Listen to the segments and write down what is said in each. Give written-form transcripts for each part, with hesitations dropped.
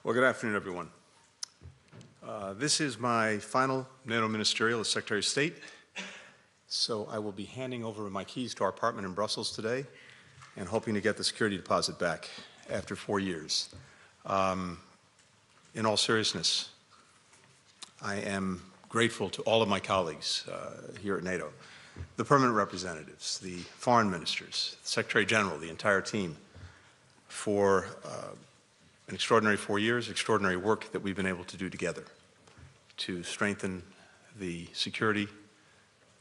Well, good afternoon, everyone. This is my final NATO ministerial as Secretary of State, so I will be handing over my keys to our apartment in Brussels today and hoping to get the security deposit back after 4 years. In all seriousness, I am grateful to all of my colleagues here at NATO, the permanent representatives, the foreign ministers, the Secretary General, the entire team, for an extraordinary 4 years, extraordinary work that we've been able to do together to strengthen the security,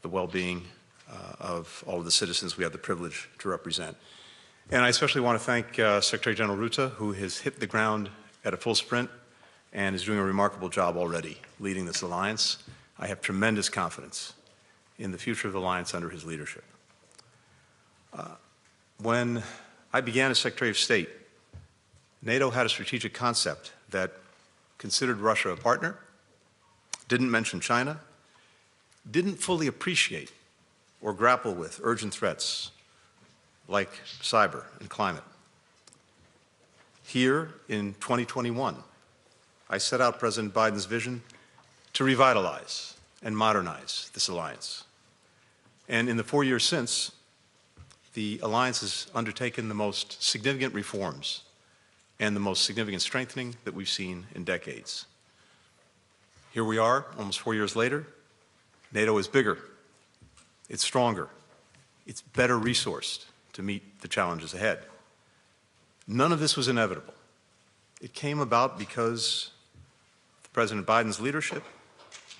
the well-being of all of the citizens we have the privilege to represent. And I especially want to thank Secretary General Rutte, who has hit the ground at a full sprint and is doing a remarkable job already leading this alliance. I have tremendous confidence in the future of the alliance under his leadership. When I began as Secretary of State, NATO had a strategic concept that considered Russia a partner, didn't mention China, didn't fully appreciate or grapple with urgent threats like cyber and climate. Here in 2021, I set out President Biden's vision to revitalize and modernize this alliance. And in the 4 years since, the alliance has undertaken the most significant reforms and the most significant strengthening that we've seen in decades. Here we are, almost 4 years later. NATO is bigger, it's stronger, it's better resourced to meet the challenges ahead. None of this was inevitable. It came about because of President Biden's leadership,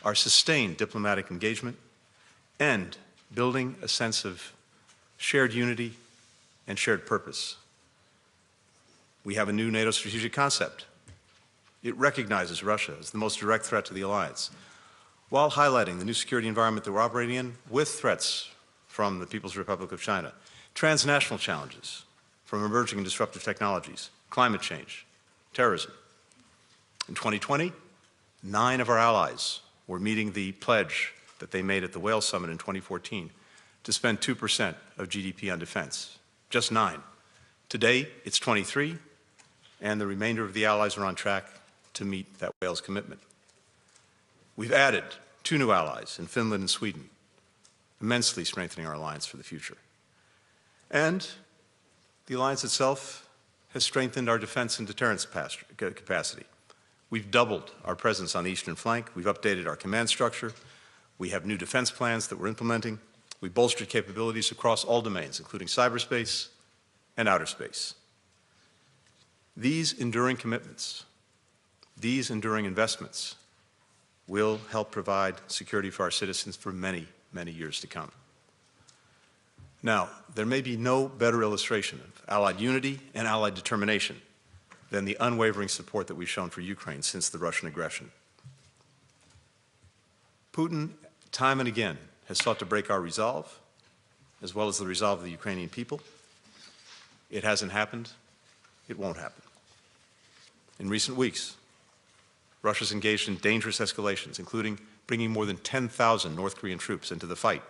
our sustained diplomatic engagement, and building a sense of shared unity and shared purpose. We have a new NATO strategic concept. It recognizes Russia as the most direct threat to the alliance, while highlighting the new security environment that we're operating in with threats from the People's Republic of China, transnational challenges from emerging and disruptive technologies, climate change, terrorism. In 2020, 9 of our allies were meeting the pledge that they made at the Wales Summit in 2014 to spend 2% of GDP on defense. Just 9. Today, it's 23, and the remainder of the allies are on track to meet that Wales commitment. We've added 2 new allies in Finland and Sweden, immensely strengthening our alliance for the future. And the alliance itself has strengthened our defense and deterrence capacity. We've doubled our presence on the eastern flank. We've updated our command structure. We have new defense plans that we're implementing. We bolstered capabilities across all domains, including cyberspace and outer space. These enduring commitments, these enduring investments will help provide security for our citizens for many, many years to come. Now, there may be no better illustration of Allied unity and Allied determination than the unwavering support that we've shown for Ukraine since the Russian aggression. Putin, time and again, has sought to break our resolve, as well as the resolve of the Ukrainian people. It hasn't happened. It won't happen. In recent weeks, Russia's engaged in dangerous escalations, including bringing more than 10,000 North Korean troops into the fight,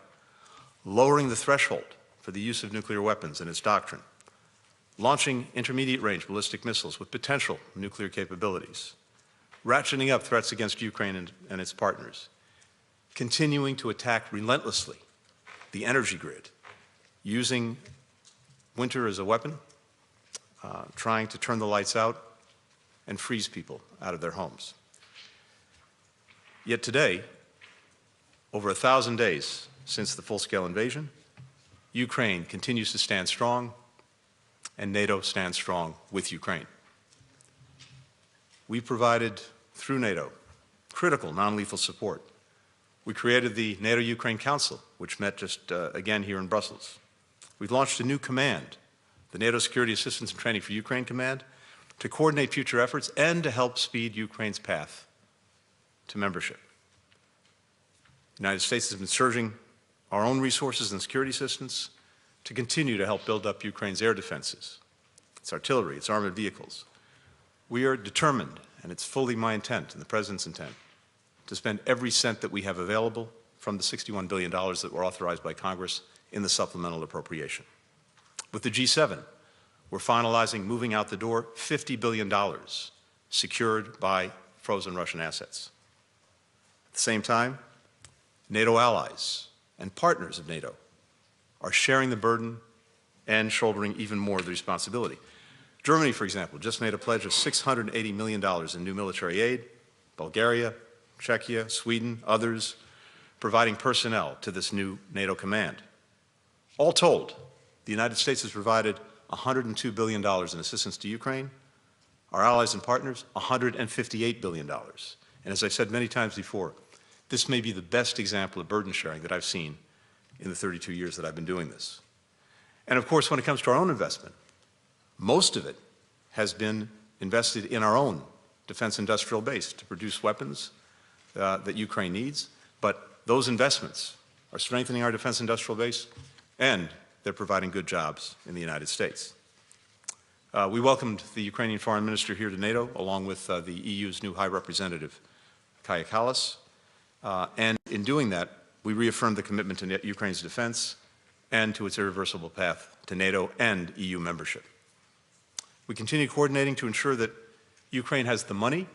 lowering the threshold for the use of nuclear weapons in its doctrine, launching intermediate-range ballistic missiles with potential nuclear capabilities, ratcheting up threats against Ukraine and its partners, continuing to attack relentlessly the energy grid, using winter as a weapon, trying to turn the lights out and freeze people out of their homes. Yet today, over 1,000 days since the full-scale invasion, Ukraine continues to stand strong, and NATO stands strong with Ukraine. We provided, through NATO, critical non-lethal support. We created the NATO-Ukraine Council, which met just again here in Brussels. We've launched a new command, the NATO Security Assistance and Training for Ukraine Command, to coordinate future efforts and to help speed Ukraine's path to membership. The United States has been surging our own resources and security assistance to continue to help build up Ukraine's air defenses, its artillery, its armored vehicles. We are determined, and it's fully my intent and the President's intent, to spend every cent that we have available from the $61 billion that were authorized by Congress in the supplemental appropriation. With the G7, we're finalizing moving out the door $50 billion secured by frozen Russian assets. At the same time, NATO allies and partners of NATO are sharing the burden and shouldering even more of the responsibility. Germany, for example, just made a pledge of $680 million in new military aid. Bulgaria, Czechia, Sweden, others, providing personnel to this new NATO command. All told, the United States has provided $102 billion in assistance to Ukraine. Our allies and partners, $158 billion. And as I've said many times before, this may be the best example of burden sharing that I've seen in the 32 years that I've been doing this. And of course, when it comes to our own investment, most of it has been invested in our own defense industrial base to produce weapons that Ukraine needs. But those investments are strengthening our defense industrial base, and they're providing good jobs in the United States. We welcomed the Ukrainian foreign minister here to NATO, along with the EU's new High Representative, Kaja Kallas. And in doing that, we reaffirmed the commitment to Ukraine's defense and to its irreversible path to NATO and EU membership. We continue coordinating to ensure that Ukraine has the money,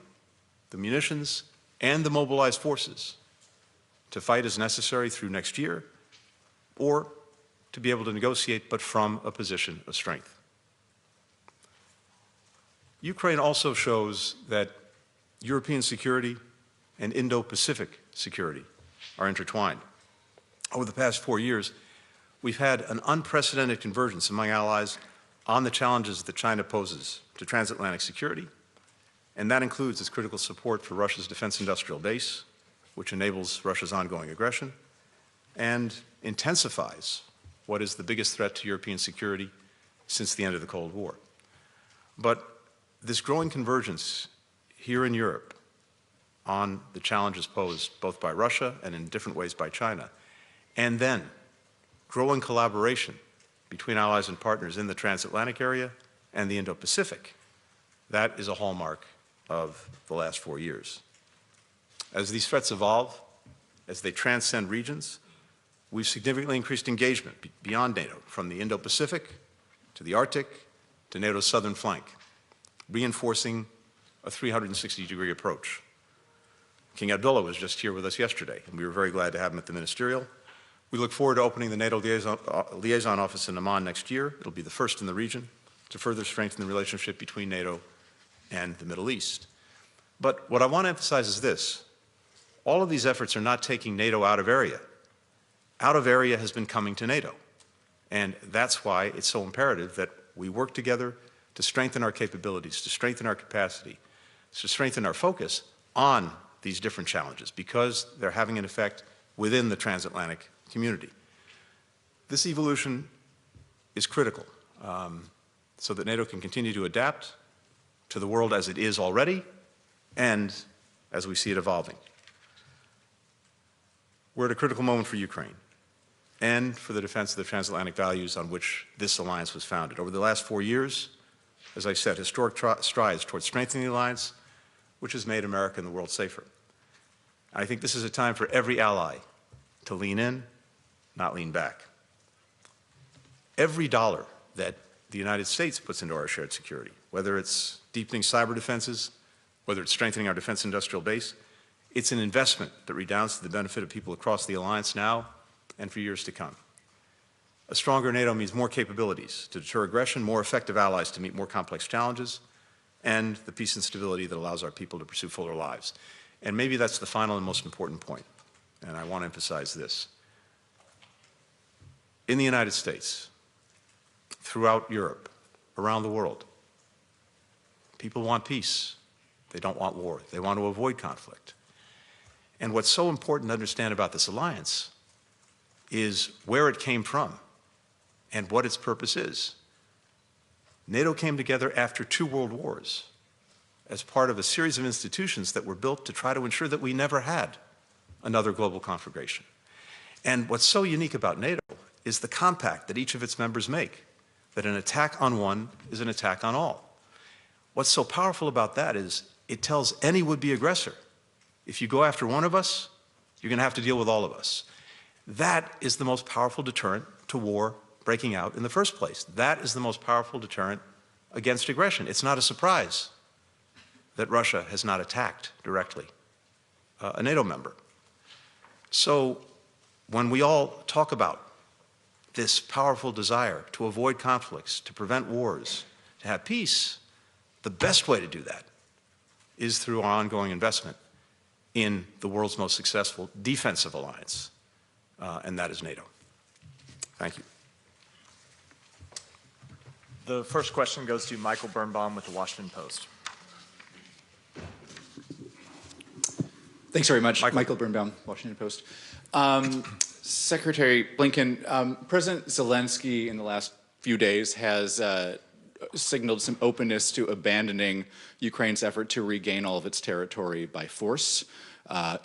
the munitions, and the mobilized forces to fight as necessary through next year, or to be able to negotiate, but from a position of strength. Ukraine also shows that European security and Indo-Pacific security are intertwined. Over the past 4 years, we've had an unprecedented convergence among allies on the challenges that China poses to transatlantic security, and that includes its critical support for Russia's defense industrial base, which enables Russia's ongoing aggression and intensifies what is the biggest threat to European security since the end of the Cold War. But this growing convergence here in Europe on the challenges posed both by Russia and in different ways by China, and then growing collaboration between allies and partners in the transatlantic area and the Indo-Pacific, that is a hallmark of the last 4 years. As these threats evolve, as they transcend regions, we've significantly increased engagement beyond NATO, from the Indo-Pacific to the Arctic to NATO's southern flank, reinforcing a 360-degree approach. King Abdullah was just here with us yesterday, and we were very glad to have him at the ministerial. We look forward to opening the NATO liaison office in Amman next year. It'll be the first in the region to further strengthen the relationship between NATO and the Middle East. But what I want to emphasize is this. All of these efforts are not taking NATO out of area. Out of area has been coming to NATO. And that's why it's so imperative that we work together to strengthen our capabilities, to strengthen our capacity, to strengthen our focus on these different challenges, because they're having an effect within the transatlantic community. This evolution is critical so that NATO can continue to adapt to the world as it is already and as we see it evolving. We're at a critical moment for Ukraine and for the defense of the transatlantic values on which this alliance was founded. Over the last 4 years, as I said, historic strides towards strengthening the alliance, which has made America and the world safer. I think this is a time for every ally to lean in, not lean back. Every dollar that the United States puts into our shared security, whether it's deepening cyber defenses, whether it's strengthening our defense industrial base, it's an investment that redounds to the benefit of people across the alliance now and for years to come. A stronger NATO means more capabilities to deter aggression, more effective allies to meet more complex challenges, and the peace and stability that allows our people to pursue fuller lives. And maybe that's the final and most important point, and I want to emphasize this. In the United States, throughout Europe, around the world, people want peace. They don't want war. They want to avoid conflict. And what's so important to understand about this alliance is where it came from and what its purpose is. NATO came together after 2 world wars as part of a series of institutions that were built to try to ensure that we never had another global conflagration. And what's so unique about NATO is the compact that each of its members make, that an attack on one is an attack on all. What's so powerful about that is it tells any would-be aggressor, if you go after one of us, you're going to have to deal with all of us. That is the most powerful deterrent to war breaking out in the first place. That is the most powerful deterrent against aggression. It's not a surprise. that Russia has not attacked directly a NATO member. So when we all talk about this powerful desire to avoid conflicts, to prevent wars, to have peace, the best way to do that is through our ongoing investment in the world's most successful defensive alliance, and that is NATO. Thank you. The first question goes to Michael Birnbaum with the Washington Post. Thanks very much. Michael Birnbaum, Washington Post. Secretary Blinken, President Zelensky in the last few days has signaled some openness to abandoning Ukraine's effort to regain all of its territory by force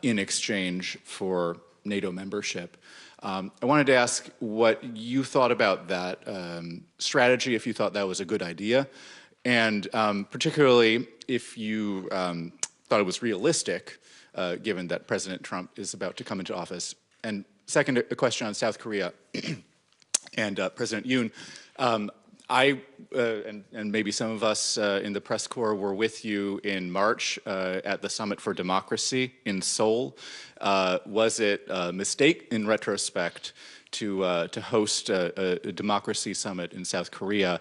in exchange for NATO membership. I wanted to ask what you thought about that strategy, if you thought that was a good idea, and particularly if you thought it was realistic, given that President Trump is about to come into office. And second, a question on South Korea and President Yoon. And maybe some of us in the press corps were with you in March at the Summit for Democracy in Seoul. Was it a mistake in retrospect to host a democracy summit in South Korea?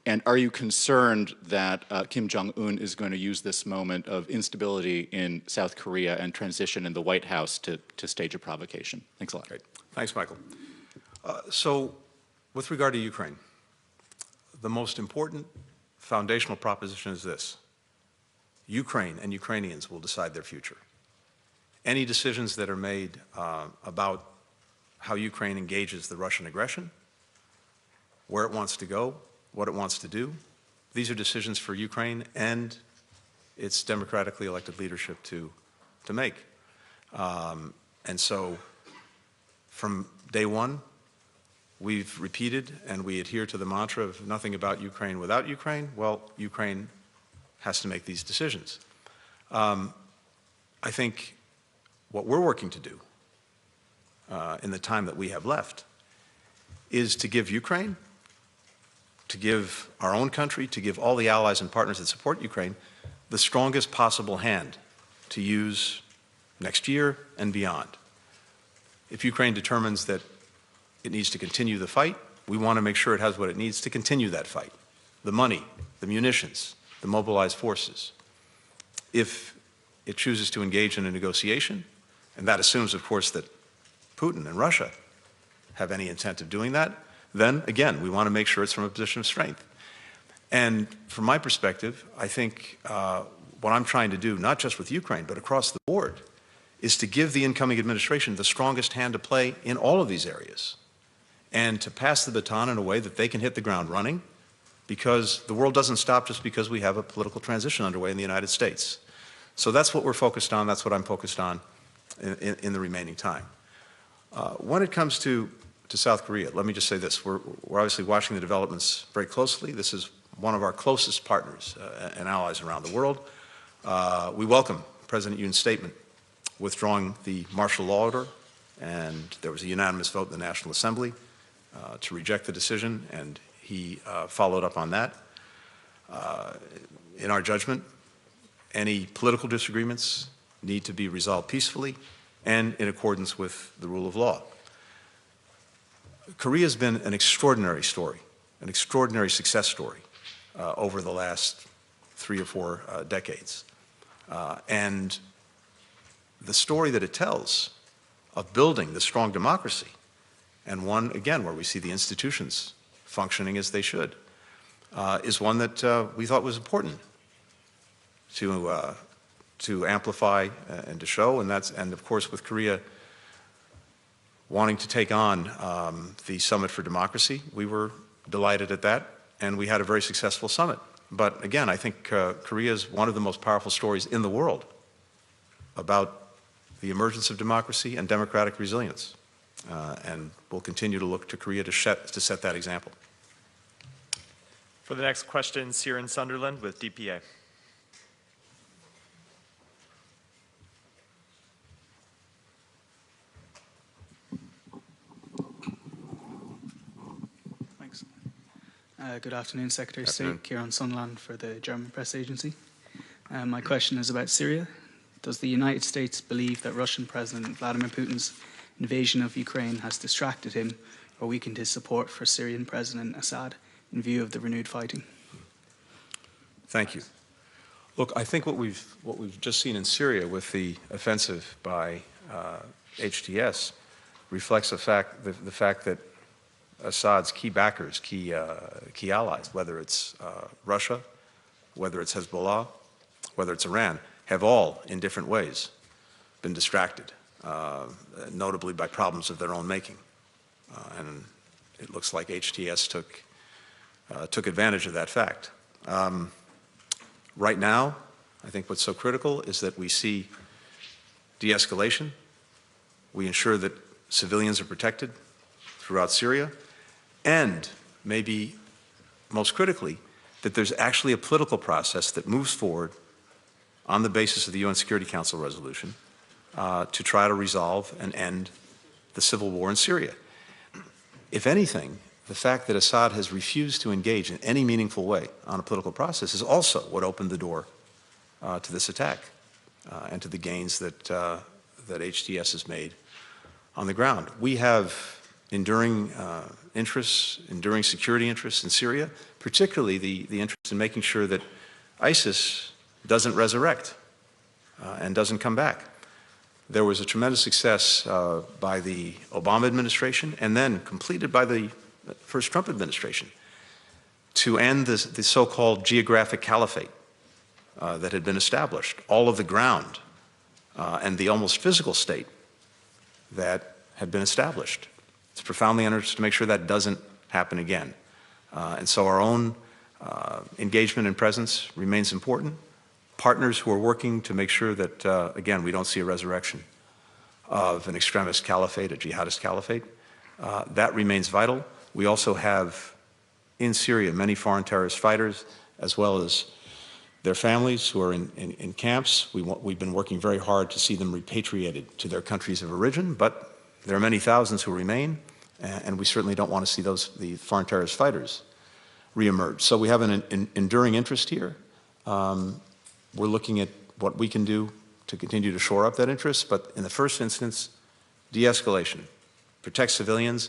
And are you concerned that Kim Jong-un is going to use this moment of instability in South Korea and transition in the White House to stage a provocation? Thanks a lot. Great. Thanks, Michael. So with regard to Ukraine, the most important foundational proposition is this: Ukraine and Ukrainians will decide their future. Any decisions that are made about how Ukraine engages the Russian aggression, where it wants to go, what it wants to do, these are decisions for Ukraine and its democratically elected leadership to make. And so from day one, we've repeated and we adhere to the mantra of nothing about Ukraine without Ukraine. Well, Ukraine has to make these decisions. I think what we're working to do in the time that we have left is to give Ukraine, to give our own country, to give all the allies and partners that support Ukraine the strongest possible hand to use next year and beyond. If Ukraine determines that it needs to continue the fight, we want to make sure it has what it needs to continue that fight: the money, the munitions, the mobilized forces. If it chooses to engage in a negotiation, and that assumes, of course, that Putin and Russia have any intent of doing that, then, again, we want to make sure it's from a position of strength. And from my perspective, I think what I'm trying to do, not just with Ukraine, but across the board, is to give the incoming administration the strongest hand to play in all of these areas, and to pass the baton in a way that they can hit the ground running, because the world doesn't stop just because we have a political transition underway in the United States. So that's what we're focused on. That's what I'm focused on in the remaining time. When it comes to South Korea, let me just say this. We're obviously watching the developments very closely. This is one of our closest partners and allies around the world. We welcome President Yoon's statement withdrawing the martial law order, and there was a unanimous vote in the National Assembly to reject the decision, and he followed up on that. In our judgment, any political disagreements need to be resolved peacefully and in accordance with the rule of law. Korea has been an extraordinary story, an extraordinary success story over the last 3 or 4 decades. And the story that it tells of building the strong democracy, and one, again, where we see the institutions functioning as they should, is one that we thought was important to amplify and to show, and of course with Korea wanting to take on the Summit for Democracy, we were delighted at that, and we had a very successful summit. But again, I think Korea is one of the most powerful stories in the world about the emergence of democracy and democratic resilience, and we'll continue to look to Korea to set that example. For the next question, Ciaran Sunderland with DPA. Good afternoon, Secretary of State. Ciaran Sunderland for the German press agency. My question is about Syria. Does the United States believe that Russian President Vladimir Putin's invasion of Ukraine has distracted him or weakened his support for Syrian President Assad in view of the renewed fighting? Thank you. Look, I think what we've just seen in Syria with the offensive by HTS reflects the fact that Assad's key backers, key allies, whether it's Russia, whether it's Hezbollah, whether it's Iran, have all, in different ways, been distracted, notably by problems of their own making. And it looks like HTS took advantage of that fact. Right now, I think what's so critical is that we see de-escalation. We ensure that civilians are protected throughout Syria, and maybe most critically, that there's actually a political process that moves forward on the basis of the UN Security Council resolution to try to resolve and end the civil war in Syria. If anything, the fact that Assad has refused to engage in any meaningful way on a political process is also what opened the door to this attack and to the gains that HTS has made on the ground. We have enduring interests, enduring security interests in Syria, particularly the interest in making sure that ISIS doesn't resurrect and doesn't come back. There was a tremendous success by the Obama administration and then completed by the first Trump administration to end the so-called geographic caliphate that had been established, all of the ground and the almost physical state that had been established. It's profoundly interesting to make sure that doesn't happen again. And so our own engagement and presence remains important. Partners who are working to make sure that, again, we don't see a resurrection of an extremist caliphate, a jihadist caliphate. That remains vital. We also have in Syria many foreign terrorist fighters, as well as their families who are in camps. We've been working very hard to see them repatriated to their countries of origin, but there are many thousands who remain, and we certainly don't want to see the foreign terrorist fighters reemerge. So we have an enduring interest here. We're looking at what we can do to continue to shore up that interest, but in the first instance, de-escalation, protect civilians,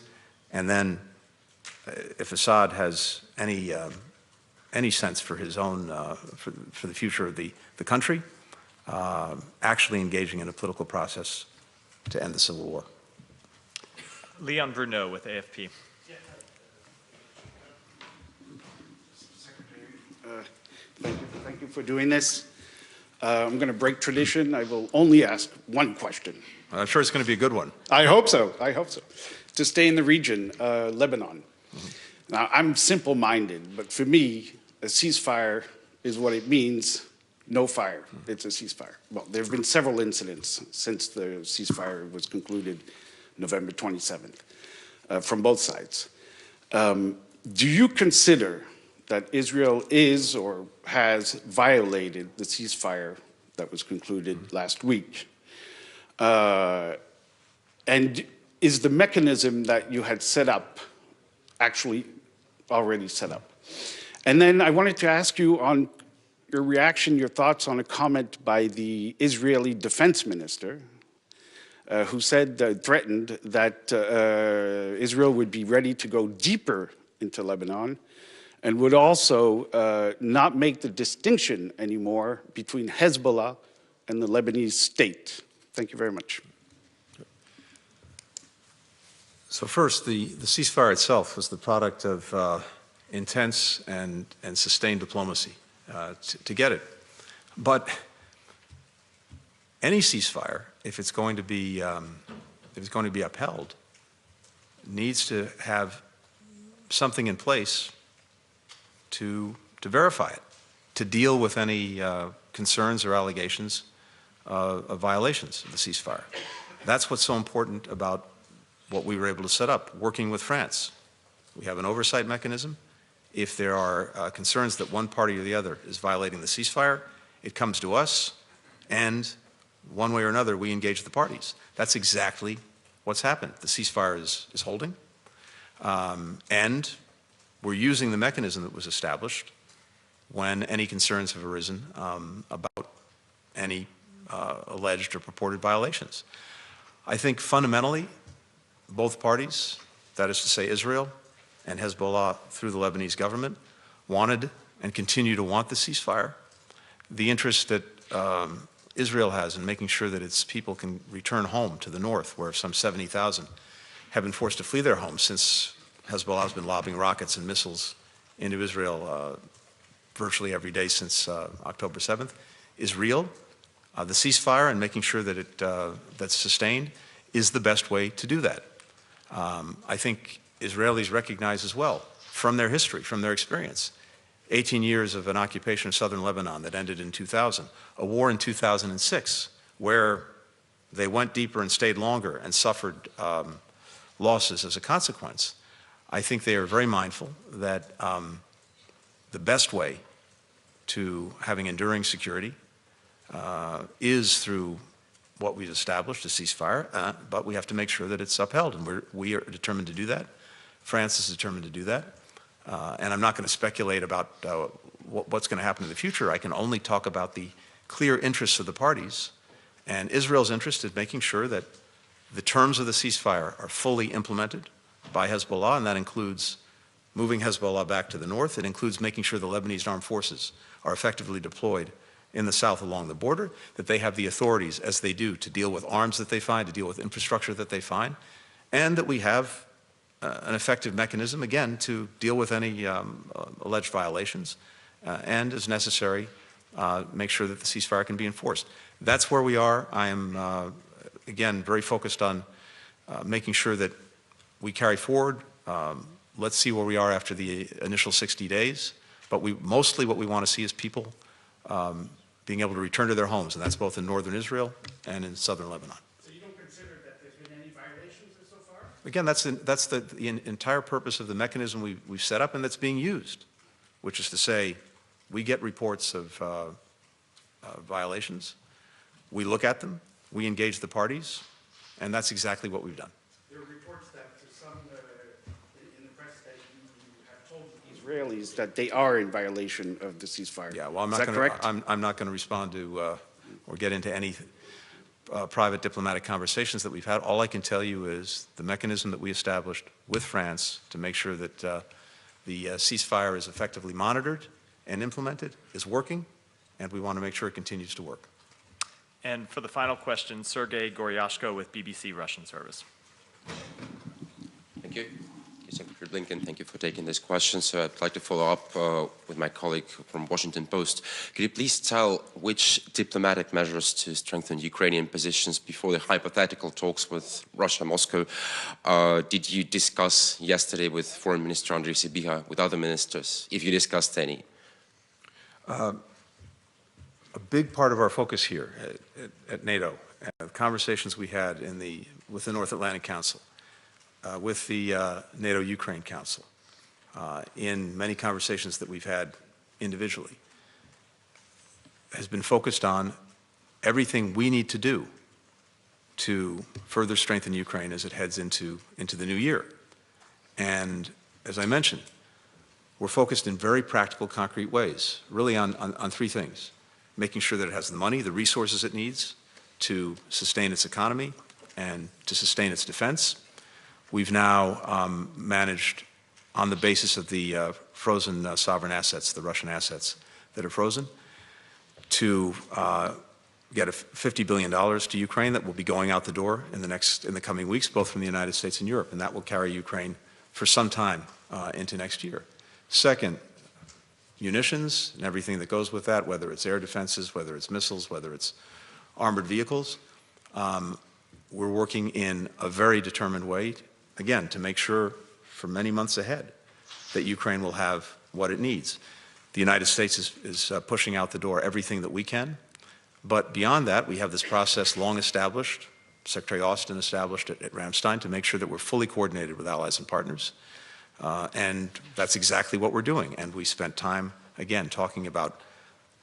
and then if Assad has any sense for his own, for the future of the country, actually engaging in a political process to end the civil war. Leon Bruneau with AFP. Secretary, thank you for doing this. I'm going to break tradition. I will only ask one question. I'm sure it's going to be a good one. I hope so. I hope so. To stay in the region, Lebanon. Now, I'm simple-minded, but for me, a ceasefire is what it means, no fire. It's a ceasefire. Well, there have been several incidents since the ceasefire was concluded November 27th from both sides. Do you consider that Israel is or has violated the ceasefire that was concluded last week? And is the mechanism that you had set up actually already set up? And then I wanted to ask you on your reaction, your thoughts on a comment by the Israeli defense minister, who said, threatened that Israel would be ready to go deeper into Lebanon and would also not make the distinction anymore between Hezbollah and the Lebanese state. Thank you very much. So first, the ceasefire itself was the product of intense and sustained diplomacy to get it. But any ceasefire, if it's going to be upheld, needs to have something in place to verify it, to deal with any concerns or allegations of violations of the ceasefire. That's what's so important about what we were able to set up, working with France. We have an oversight mechanism. If there are concerns that one party or the other is violating the ceasefire, it comes to us, and one way or another, we engage the parties. That's exactly what's happened. The ceasefire is holding, and we're using the mechanism that was established when any concerns have arisen about any alleged or purported violations. I think fundamentally, both parties, that is to say Israel and Hezbollah through the Lebanese government, wanted and continue to want the ceasefire. The interest that Israel has in making sure that its people can return home to the north, where some 70,000 have been forced to flee their homes since Hezbollah has been lobbing rockets and missiles into Israel virtually every day since October 7th, is real. The ceasefire and making sure that that's sustained is the best way to do that. I think Israelis recognize as well, from their history, from their experience, 18 years of an occupation of southern Lebanon that ended in 2000, a war in 2006 where they went deeper and stayed longer and suffered losses as a consequence. I think they are very mindful that the best way to having enduring security is through what we've established, a ceasefire, but we have to make sure that it's upheld, and we are determined to do that. France is determined to do that. And I'm not going to speculate about what's going to happen in the future. I can only talk about the clear interests of the parties. And Israel's interest is making sure that the terms of the ceasefire are fully implemented by Hezbollah, and that includes moving Hezbollah back to the north. It includes making sure the Lebanese armed forces are effectively deployed in the south along the border, that they have the authorities, as they do, to deal with arms that they find, to deal with infrastructure that they find, and that we have an effective mechanism, again, to deal with any alleged violations, and, as necessary, make sure that the ceasefire can be enforced. That's where we are. I am, again, very focused on making sure that we carry forward. Let's see where we are after the initial 60 days. But mostly what we want to see is people being able to return to their homes, and that's both in northern Israel and in southern Lebanon. So you don't consider that there's been any violations so far? Again, that's the entire purpose of the mechanism we've set up and that's being used, which is to say we get reports of violations, we look at them, we engage the parties, and that's exactly what we've done. There are reports that some in the press that you have told Israelis that they are in violation of the ceasefire. Yeah, well, Is that correct? I'm not going to respond to or get into any private diplomatic conversations that we've had. All I can tell you is the mechanism that we established with France to make sure that the ceasefire is effectively monitored and implemented is working, and we want to make sure it continues to work. And for the final question, Sergei Goryashko with BBC Russian Service. Thank you. Secretary Blinken, thank you for taking this question. So I'd like to follow up with my colleague from Washington Post. Could you please tell which diplomatic measures to strengthen Ukrainian positions before the hypothetical talks with Russia, Moscow, did you discuss yesterday with Foreign Minister Andriy Sybiha, with other ministers, if you discussed any? A big part of our focus here at NATO, the conversations we had with the North Atlantic Council, with the NATO Ukraine Council, in many conversations that we've had individually, has been focused on everything we need to do to further strengthen Ukraine as it heads into the new year. And as I mentioned, we're focused in very practical, concrete ways, really on three things: making sure that it has the money, the resources it needs to sustain its economy and to sustain its defense. We've now managed, on the basis of the frozen sovereign assets, the Russian assets that are frozen, to get $50 billion to Ukraine that will be going out the door in the coming weeks, both from the United States and Europe, and that will carry Ukraine for some time into next year. Second, munitions and everything that goes with that, whether it's air defenses, whether it's missiles, whether it's armored vehicles. We're working in a very determined way, again, to make sure for many months ahead that Ukraine will have what it needs. The United States is pushing out the door everything that we can. But beyond that, we have this process long established, Secretary Austin established it at Ramstein, to make sure that we're fully coordinated with allies and partners. And that's exactly what we're doing. And we spent time, again, talking about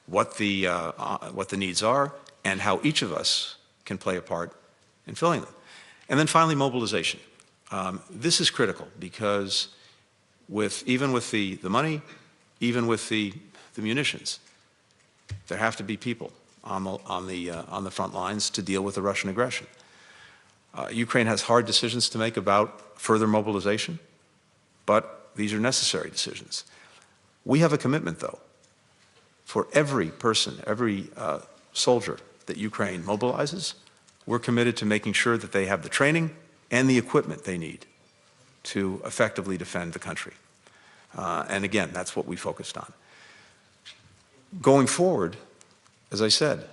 what the needs are and how each of us can play a part in filling them. And then finally, mobilization. This is critical because even with the money, even with the the munitions. There have to be people on the front lines to deal with the Russian aggression. Ukraine has hard decisions to make about further mobilization, but these are necessary decisions. We have a commitment, though, for every person, every soldier that Ukraine mobilizes. We're committed to making sure that they have the training and the equipment they need to effectively defend the country. And again, that's what we focused on. Going forward, as I said,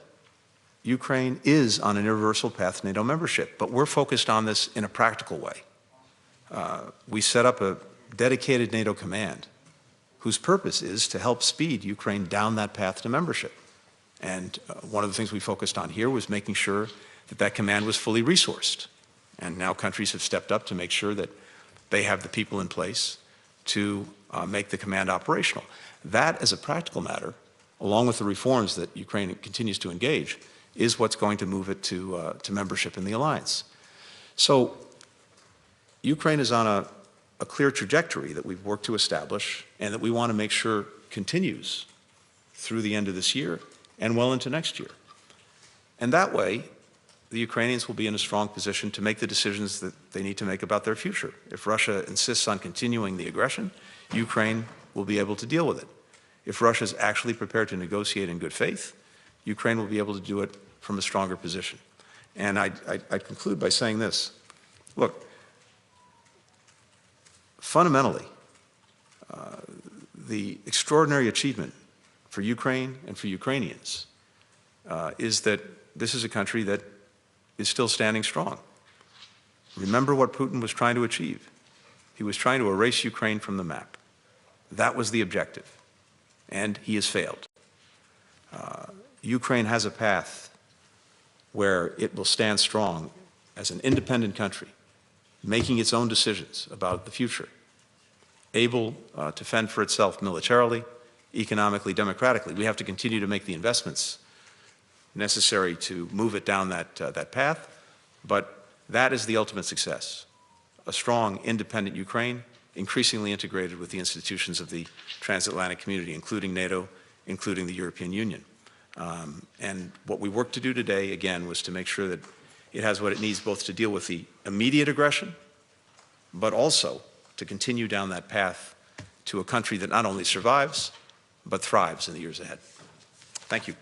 Ukraine is on an irreversible path to NATO membership, but we're focused on this in a practical way. We set up a dedicated NATO command whose purpose is to help speed Ukraine down that path to membership. And one of the things we focused on here was making sure that that command was fully resourced. And now countries have stepped up to make sure that they have the people in place to make the command operational. That, as a practical matter, along with the reforms that Ukraine continues to engage, is what's going to move it to membership in the alliance. So Ukraine is on a clear trajectory that we've worked to establish and that we want to make sure continues through the end of this year and well into next year. And that way, the Ukrainians will be in a strong position to make the decisions that they need to make about their future. If Russia insists on continuing the aggression, Ukraine will be able to deal with it. If Russia is actually prepared to negotiate in good faith, Ukraine will be able to do it from a stronger position. And I conclude by saying this. Look, fundamentally, the extraordinary achievement for Ukraine and for Ukrainians is that this is a country that is still standing strong. Remember what Putin was trying to achieve. He was trying to erase Ukraine from the map. That was the objective, and he has failed. Ukraine has a path where it will stand strong as an independent country, making its own decisions about the future, able to fend for itself militarily, economically, democratically. We have to continue to make the investments necessary to move it down that path, but that is the ultimate success. A strong, independent Ukraine, increasingly integrated with the institutions of the transatlantic community, including NATO, including the European Union. And what we worked to do today, again, was to make sure that it has what it needs both to deal with the immediate aggression, but also to continue down that path to a country that not only survives, but thrives in the years ahead. Thank you.